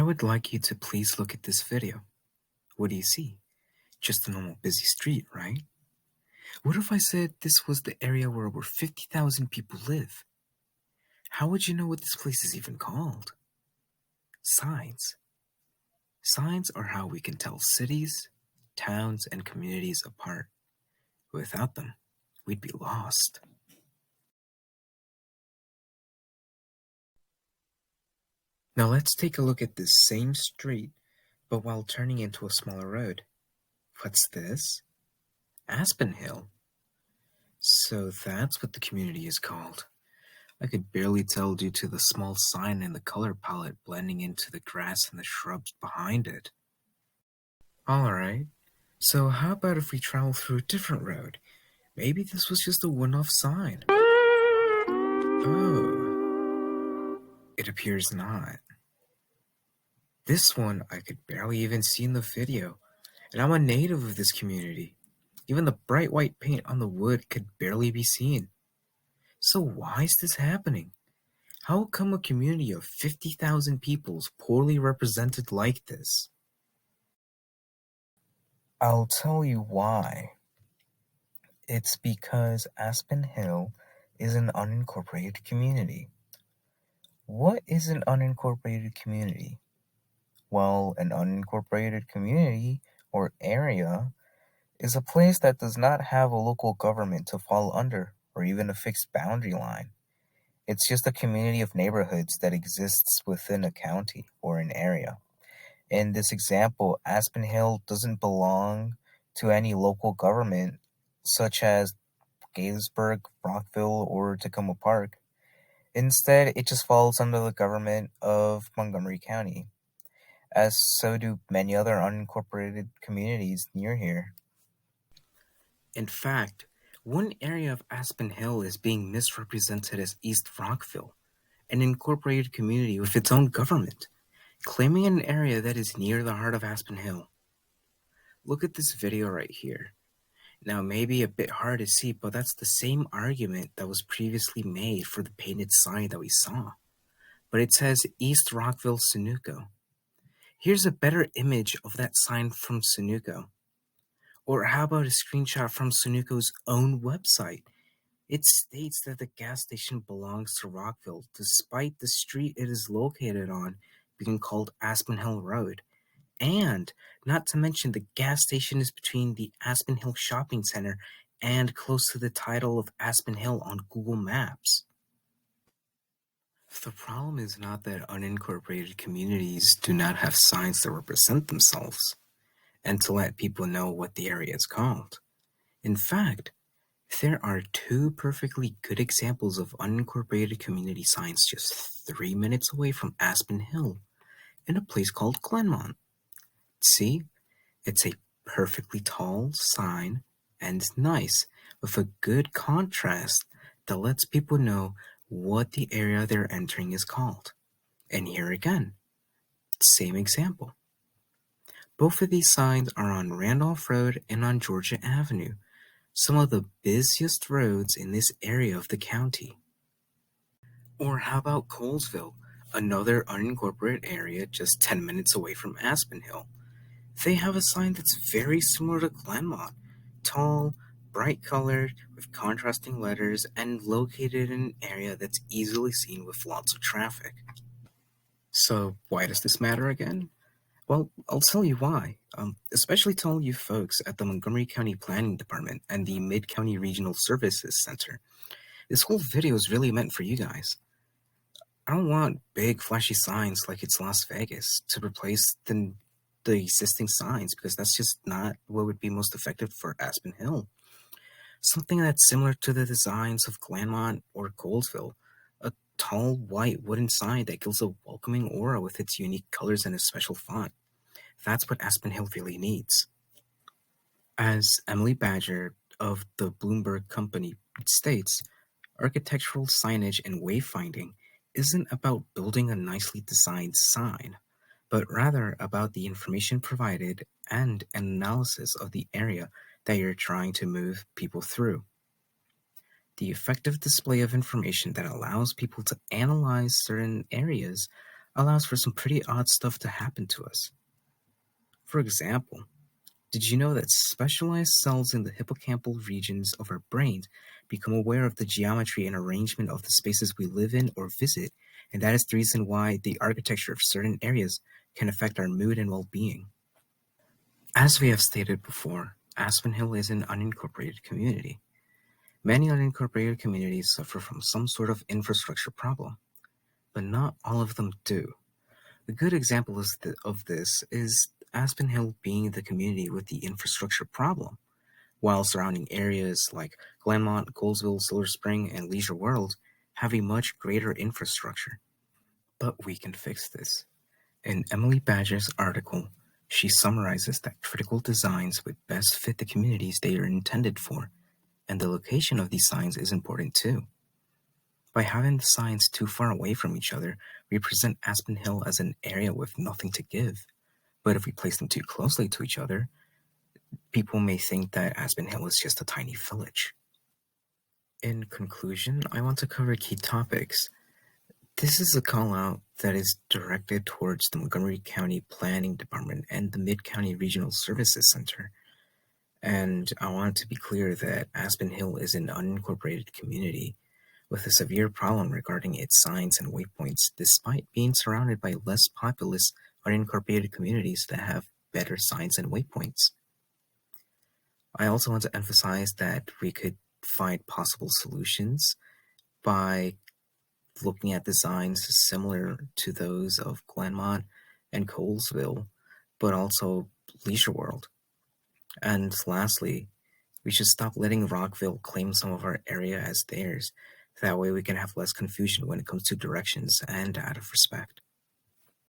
would like you to please look at this video. What do you see? Just a normal busy street, right? What if I said this was the area where over 50,000 people live? How would you know what this place is even called? Signs. Signs are how we can tell cities, towns, and communities apart. Without them, we'd be lost. Now let's take a look at this same street, but while turning into a smaller road. What's this? Aspen Hill. So that's what the community is called. I could barely tell due to the small sign and the color palette blending into the grass and the shrubs behind it. Alright, so how about if we travel through a different road? Maybe this was just a one-off sign. Oh, it appears not. This one I could barely even see in the video, and I'm a native of this community. Even the bright white paint on the wood could barely be seen. So why is this happening? How come a community of 50,000 people is poorly represented like this? I'll tell you why. It's because Aspen Hill is an unincorporated community. What is an unincorporated community? Well, an unincorporated community or area is a place that does not have a local government to fall under or even a fixed boundary line. It's just a community of neighborhoods that exists within a county or an area. In this example, Aspen Hill doesn't belong to any local government such as Galesburg, Rockville, or Tacoma Park. Instead, it just falls under the government of Montgomery County, as so do many other unincorporated communities near here. In fact, one area of Aspen Hill is being misrepresented as East Rockville, an incorporated community with its own government, claiming an area that is near the heart of Aspen Hill. Look at this video right here. Now, it may be a bit hard to see, but that's the same argument that was previously made for the painted sign that we saw. But it says East Rockville, Sunoco. Here's a better image of that sign from Sunoco. Or how about a screenshot from Sunoco's own website? It states that the gas station belongs to Rockville, despite the street it is located on being called Aspen Hill Road. And, not to mention, the gas station is between the Aspen Hill Shopping Center and close to the title of Aspen Hill on Google Maps. The problem is not that unincorporated communities do not have signs that represent themselves and to let people know what the area is called. In fact, there are two perfectly good examples of unincorporated community signs just 3 minutes away from Aspen Hill in a place called Glenmont. See, it's a perfectly tall sign and nice with a good contrast that lets people know what the area they're entering is called. And here again, same example. Both of these signs are on Randolph Road and on Georgia Avenue, some of the busiest roads in this area of the county. Or how about Colesville, another unincorporated area just 10 minutes away from Aspen Hill? They have a sign that's very similar to Glenmont, tall, bright colored, with contrasting letters, and located in an area that's easily seen with lots of traffic. So why does this matter again? Well, I'll tell you why, especially to all you folks at the Montgomery County Planning Department and the Mid-County Regional Services Center. This whole video is really meant for you guys. I don't want big flashy signs like it's Las Vegas to replace the existing signs, because that's just not what would be most effective for Aspen Hill. Something that's similar to the designs of Glenmont or Colesville, a tall white wooden sign that gives a welcoming aura with its unique colors and a special font. That's what Aspen Hill really needs. As Emily Badger of the Bloomberg company states, architectural signage and wayfinding isn't about building a nicely designed sign, but rather about the information provided and an analysis of the area that you're trying to move people through. The effective display of information that allows people to analyze certain areas allows for some pretty odd stuff to happen to us. For example, did you know that specialized cells in the hippocampal regions of our brains become aware of the geometry and arrangement of the spaces we live in or visit, and that is the reason why the architecture of certain areas can affect our mood and well-being? As we have stated before, Aspen Hill is an unincorporated community. Many unincorporated communities suffer from some sort of infrastructure problem, but not all of them do. A good example of this is Aspen Hill being the community with the infrastructure problem, while surrounding areas like Glenmont, Colesville, Silver Spring, and Leisure World have a much greater infrastructure. But we can fix this. In Emily Badger's article, she summarizes that critical designs would best fit the communities they are intended for, and the location of these signs is important too. By having the signs too far away from each other, we present Aspen Hill as an area with nothing to give. But if we place them too closely to each other, people may think that Aspen Hill is just a tiny village. In conclusion, I want to cover key topics. This is a call out that is directed towards the Montgomery County Planning Department and the Mid-County Regional Services Center. And I want to be clear that Aspen Hill is an unincorporated community with a severe problem regarding its signs and waypoints, despite being surrounded by less populous unincorporated communities that have better signs and waypoints. I also want to emphasize that we could find possible solutions by looking at designs similar to those of Glenmont and Colesville, but also Leisure World. And lastly, we should stop letting Rockville claim some of our area as theirs. That way we can have less confusion when it comes to directions and out of respect.